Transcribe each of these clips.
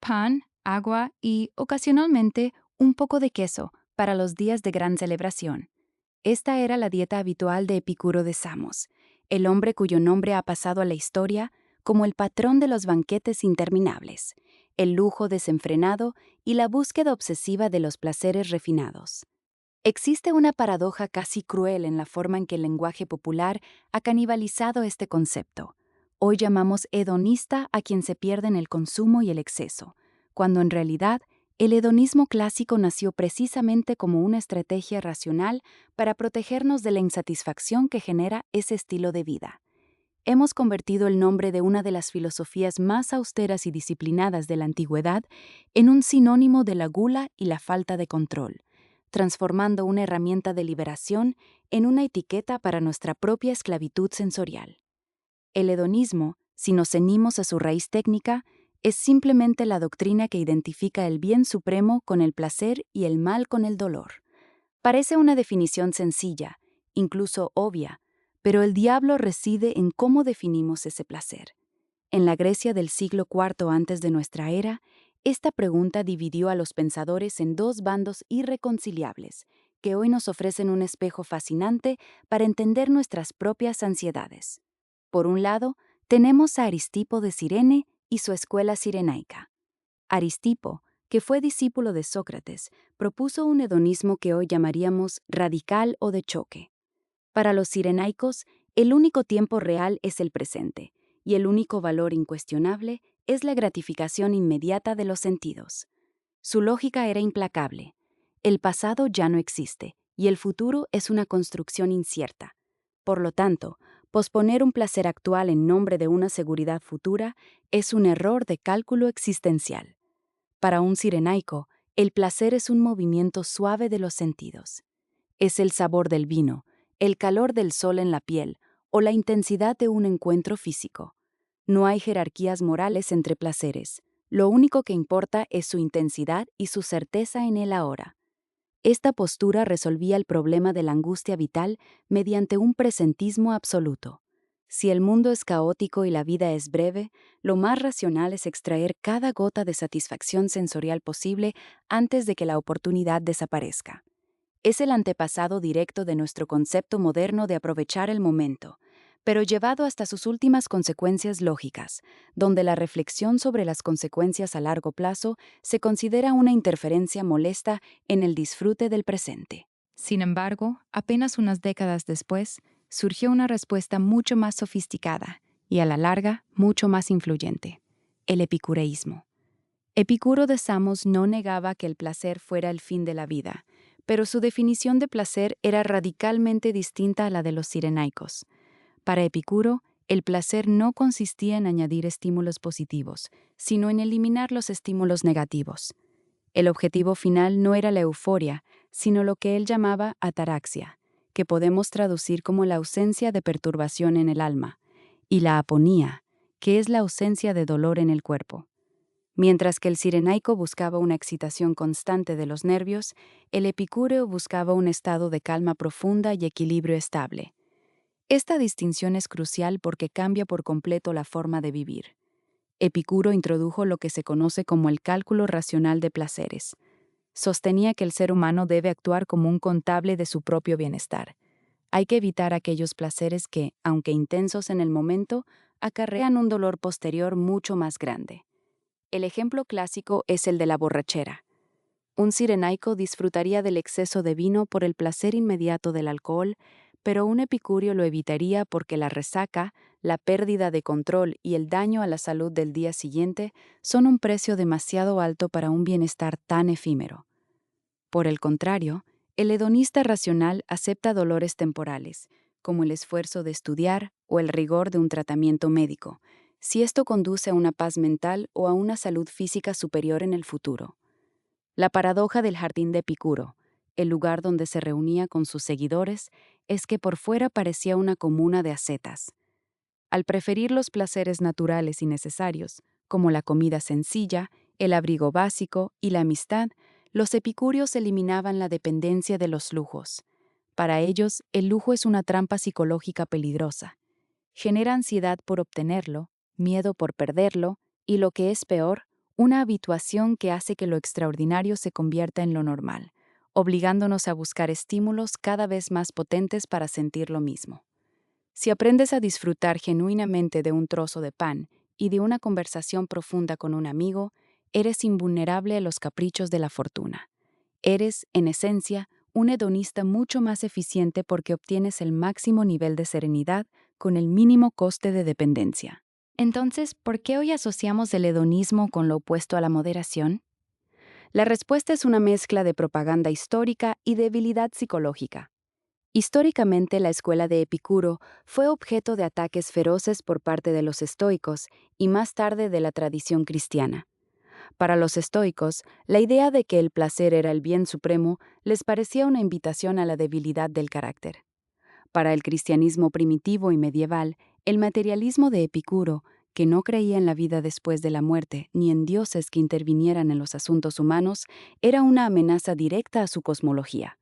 pan, agua y, ocasionalmente, un poco de queso para los días de gran celebración. Esta era la dieta habitual de Epicuro de Samos, el hombre cuyo nombre ha pasado a la historia como el patrón de los banquetes interminables, el lujo desenfrenado y la búsqueda obsesiva de los placeres refinados. Existe una paradoja casi cruel en la forma en que el lenguaje popular ha canibalizado este concepto. Hoy llamamos hedonista a quien se pierde en el consumo y el exceso, cuando en realidad el hedonismo clásico nació precisamente como una estrategia racional para protegernos de la insatisfacción que genera ese estilo de vida. Hemos convertido el nombre de una de las filosofías más austeras y disciplinadas de la antigüedad en un sinónimo de la gula y la falta de control, transformando una herramienta de liberación en una etiqueta para nuestra propia esclavitud sensorial. El hedonismo, si nos ceñimos a su raíz técnica, es simplemente la doctrina que identifica el bien supremo con el placer y el mal con el dolor. Parece una definición sencilla, incluso obvia, pero el diablo reside en cómo definimos ese placer. En la Grecia del siglo IV antes de nuestra era, esta pregunta dividió a los pensadores en dos bandos irreconciliables, que hoy nos ofrecen un espejo fascinante para entender nuestras propias ansiedades. Por un lado, tenemos a Aristipo de Cirene y su escuela cirenaica. Aristipo, que fue discípulo de Sócrates, propuso un hedonismo que hoy llamaríamos radical o de choque. Para los cirenaicos, el único tiempo real es el presente, y el único valor incuestionable es la gratificación inmediata de los sentidos. Su lógica era implacable. El pasado ya no existe, y el futuro es una construcción incierta. Por lo tanto, posponer un placer actual en nombre de una seguridad futura es un error de cálculo existencial. Para un cirenaico, el placer es un movimiento suave de los sentidos. Es el sabor del vino, el calor del sol en la piel o la intensidad de un encuentro físico. No hay jerarquías morales entre placeres. Lo único que importa es su intensidad y su certeza en el ahora. Esta postura resolvía el problema de la angustia vital mediante un presentismo absoluto. Si el mundo es caótico y la vida es breve, lo más racional es extraer cada gota de satisfacción sensorial posible antes de que la oportunidad desaparezca. Es el antepasado directo de nuestro concepto moderno de aprovechar el momento, pero llevado hasta sus últimas consecuencias lógicas, donde la reflexión sobre las consecuencias a largo plazo se considera una interferencia molesta en el disfrute del presente. Sin embargo, apenas unas décadas después, surgió una respuesta mucho más sofisticada y, a la larga, mucho más influyente: el epicureísmo. Epicuro de Samos no negaba que el placer fuera el fin de la vida, pero su definición de placer era radicalmente distinta a la de los cirenaicos. Para Epicuro, el placer no consistía en añadir estímulos positivos, sino en eliminar los estímulos negativos. El objetivo final no era la euforia, sino lo que él llamaba ataraxia, que podemos traducir como la ausencia de perturbación en el alma, y la aponía, que es la ausencia de dolor en el cuerpo. Mientras que el cirenaico buscaba una excitación constante de los nervios, el epicúreo buscaba un estado de calma profunda y equilibrio estable. Esta distinción es crucial porque cambia por completo la forma de vivir. Epicuro introdujo lo que se conoce como el cálculo racional de placeres. Sostenía que el ser humano debe actuar como un contable de su propio bienestar. Hay que evitar aquellos placeres que, aunque intensos en el momento, acarrean un dolor posterior mucho más grande. El ejemplo clásico es el de la borrachera. Un cirenaico disfrutaría del exceso de vino por el placer inmediato del alcohol, pero un epicúreo lo evitaría porque la resaca, la pérdida de control y el daño a la salud del día siguiente son un precio demasiado alto para un bienestar tan efímero. Por el contrario, el hedonista racional acepta dolores temporales, como el esfuerzo de estudiar o el rigor de un tratamiento médico, si esto conduce a una paz mental o a una salud física superior en el futuro. La paradoja del jardín de Epicuro, el lugar donde se reunía con sus seguidores, es que por fuera parecía una comuna de ascetas. Al preferir los placeres naturales y necesarios, como la comida sencilla, el abrigo básico y la amistad, los epicúreos eliminaban la dependencia de los lujos. Para ellos, el lujo es una trampa psicológica peligrosa. Genera ansiedad por obtenerlo, miedo por perderlo y, lo que es peor, una habituación que hace que lo extraordinario se convierta en lo normal, obligándonos a buscar estímulos cada vez más potentes para sentir lo mismo. Si aprendes a disfrutar genuinamente de un trozo de pan y de una conversación profunda con un amigo, eres invulnerable a los caprichos de la fortuna. Eres, en esencia, un hedonista mucho más eficiente porque obtienes el máximo nivel de serenidad con el mínimo coste de dependencia. Entonces, ¿por qué hoy asociamos el hedonismo con lo opuesto a la moderación? La respuesta es una mezcla de propaganda histórica y debilidad psicológica. Históricamente, la escuela de Epicuro fue objeto de ataques feroces por parte de los estoicos y más tarde de la tradición cristiana. Para los estoicos, la idea de que el placer era el bien supremo les parecía una invitación a la debilidad del carácter. Para el cristianismo primitivo y medieval, el materialismo de Epicuro, que no creía en la vida después de la muerte ni en dioses que intervinieran en los asuntos humanos, era una amenaza directa a su cosmología.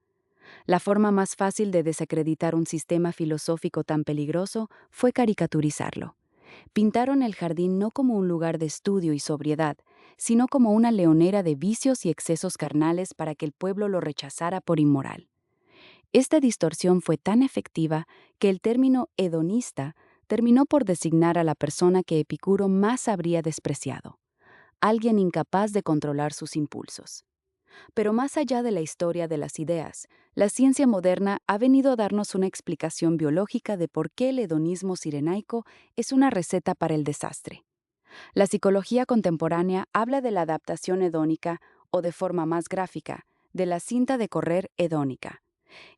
La forma más fácil de desacreditar un sistema filosófico tan peligroso fue caricaturizarlo. Pintaron el jardín no como un lugar de estudio y sobriedad, sino como una leonera de vicios y excesos carnales para que el pueblo lo rechazara por inmoral. Esta distorsión fue tan efectiva que el término hedonista terminó por designar a la persona que Epicuro más habría despreciado, alguien incapaz de controlar sus impulsos. Pero más allá de la historia de las ideas, la ciencia moderna ha venido a darnos una explicación biológica de por qué el hedonismo cirenaico es una receta para el desastre. La psicología contemporánea habla de la adaptación hedónica o, de forma más gráfica, de la cinta de correr hedónica.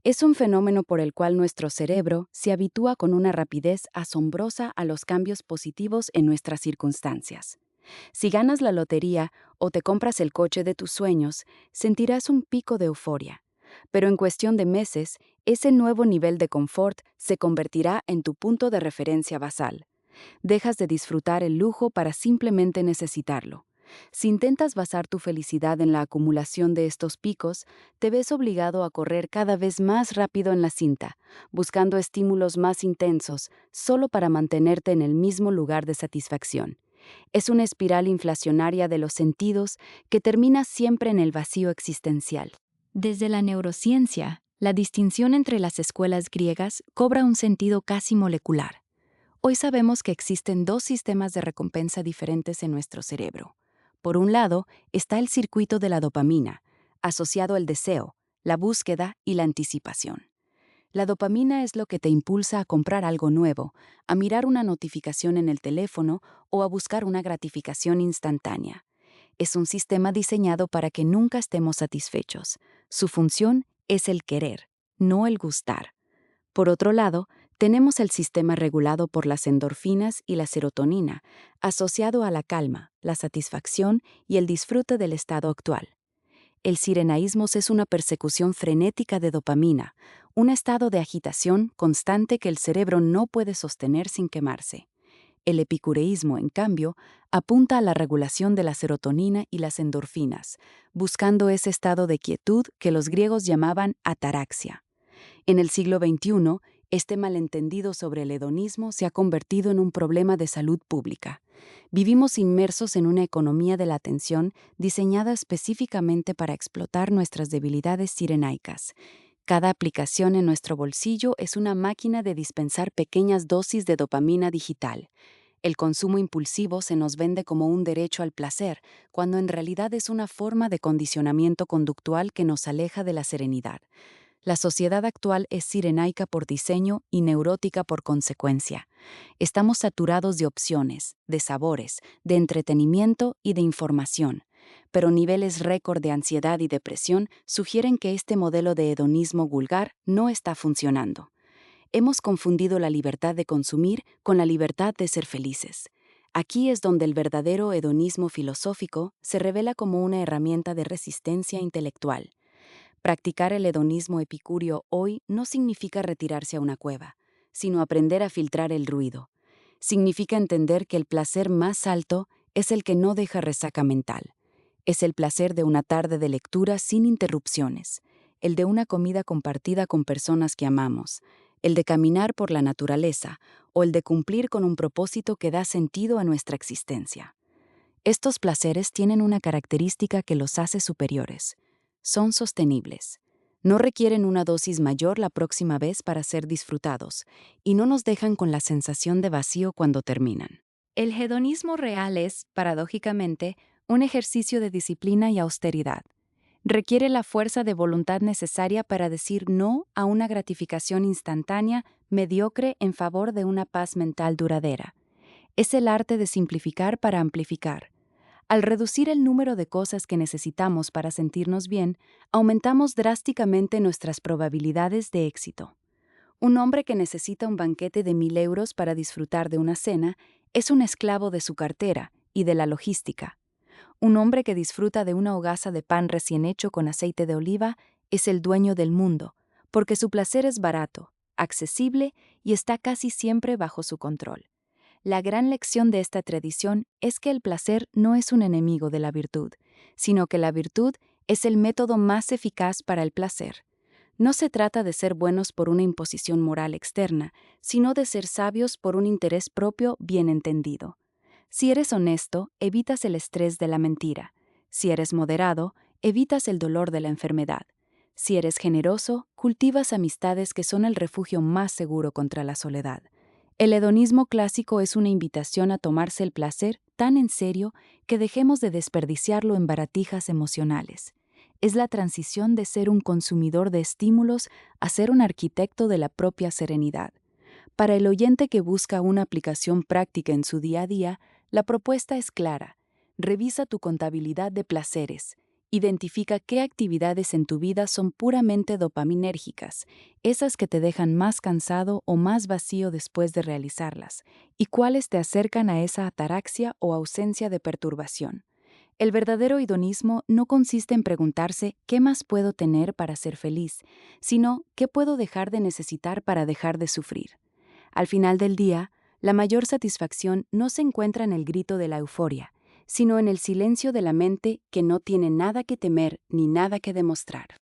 Es un fenómeno por el cual nuestro cerebro se habitúa con una rapidez asombrosa a los cambios positivos en nuestras circunstancias. Si ganas la lotería o te compras el coche de tus sueños, sentirás un pico de euforia. Pero en cuestión de meses, ese nuevo nivel de confort se convertirá en tu punto de referencia basal. Dejas de disfrutar el lujo para simplemente necesitarlo. Si intentas basar tu felicidad en la acumulación de estos picos, te ves obligado a correr cada vez más rápido en la cinta, buscando estímulos más intensos, solo para mantenerte en el mismo lugar de satisfacción. Es una espiral inflacionaria de los sentidos que termina siempre en el vacío existencial. Desde la neurociencia, la distinción entre las escuelas griegas cobra un sentido casi molecular. Hoy sabemos que existen dos sistemas de recompensa diferentes en nuestro cerebro. Por un lado, está el circuito de la dopamina, asociado al deseo, la búsqueda y la anticipación. La dopamina es lo que te impulsa a comprar algo nuevo, a mirar una notificación en el teléfono o a buscar una gratificación instantánea. Es un sistema diseñado para que nunca estemos satisfechos. Su función es el querer, no el gustar. Por otro lado, tenemos el sistema regulado por las endorfinas y la serotonina, asociado a la calma, la satisfacción y el disfrute del estado actual. El sirenaísmo es una persecución frenética de dopamina, un estado de agitación constante que el cerebro no puede sostener sin quemarse. El epicureísmo, en cambio, apunta a la regulación de la serotonina y las endorfinas, buscando ese estado de quietud que los griegos llamaban ataraxia. En el siglo XXI, este malentendido sobre el hedonismo se ha convertido en un problema de salud pública. Vivimos inmersos en una economía de la atención diseñada específicamente para explotar nuestras debilidades sirenaicas. Cada aplicación en nuestro bolsillo es una máquina de dispensar pequeñas dosis de dopamina digital. El consumo impulsivo se nos vende como un derecho al placer, cuando en realidad es una forma de condicionamiento conductual que nos aleja de la serenidad. La sociedad actual es sirenaica por diseño y neurótica por consecuencia. Estamos saturados de opciones, de sabores, de entretenimiento y de información, pero niveles récord de ansiedad y depresión sugieren que este modelo de hedonismo vulgar no está funcionando. Hemos confundido la libertad de consumir con la libertad de ser felices. Aquí es donde el verdadero hedonismo filosófico se revela como una herramienta de resistencia intelectual. Practicar el hedonismo epicúreo hoy no significa retirarse a una cueva, sino aprender a filtrar el ruido. Significa entender que el placer más alto es el que no deja resaca mental. Es el placer de una tarde de lectura sin interrupciones, el de una comida compartida con personas que amamos, el de caminar por la naturaleza o el de cumplir con un propósito que da sentido a nuestra existencia. Estos placeres tienen una característica que los hace superiores. Son sostenibles. No requieren una dosis mayor la próxima vez para ser disfrutados y no nos dejan con la sensación de vacío cuando terminan. El hedonismo real es, paradójicamente, un ejercicio de disciplina y austeridad. Requiere la fuerza de voluntad necesaria para decir no a una gratificación instantánea, mediocre en favor de una paz mental duradera. Es el arte de simplificar para amplificar. Al reducir el número de cosas que necesitamos para sentirnos bien, aumentamos drásticamente nuestras probabilidades de éxito. Un hombre que necesita un banquete de 1.000 euros para disfrutar de una cena es un esclavo de su cartera y de la logística. Un hombre que disfruta de una hogaza de pan recién hecho con aceite de oliva es el dueño del mundo, porque su placer es barato, accesible y está casi siempre bajo su control. La gran lección de esta tradición es que el placer no es un enemigo de la virtud, sino que la virtud es el método más eficaz para el placer. No se trata de ser buenos por una imposición moral externa, sino de ser sabios por un interés propio bien entendido. Si eres honesto, evitas el estrés de la mentira. Si eres moderado, evitas el dolor de la enfermedad. Si eres generoso, cultivas amistades que son el refugio más seguro contra la soledad. El hedonismo clásico es una invitación a tomarse el placer tan en serio que dejemos de desperdiciarlo en baratijas emocionales. Es la transición de ser un consumidor de estímulos a ser un arquitecto de la propia serenidad. Para el oyente que busca una aplicación práctica en su día a día, la propuesta es clara. Revisa tu contabilidad de placeres. Identifica qué actividades en tu vida son puramente dopaminérgicas, esas que te dejan más cansado o más vacío después de realizarlas, y cuáles te acercan a esa ataraxia o ausencia de perturbación. El verdadero hedonismo no consiste en preguntarse qué más puedo tener para ser feliz, sino qué puedo dejar de necesitar para dejar de sufrir. Al final del día, la mayor satisfacción no se encuentra en el grito de la euforia, sino en el silencio de la mente que no tiene nada que temer ni nada que demostrar.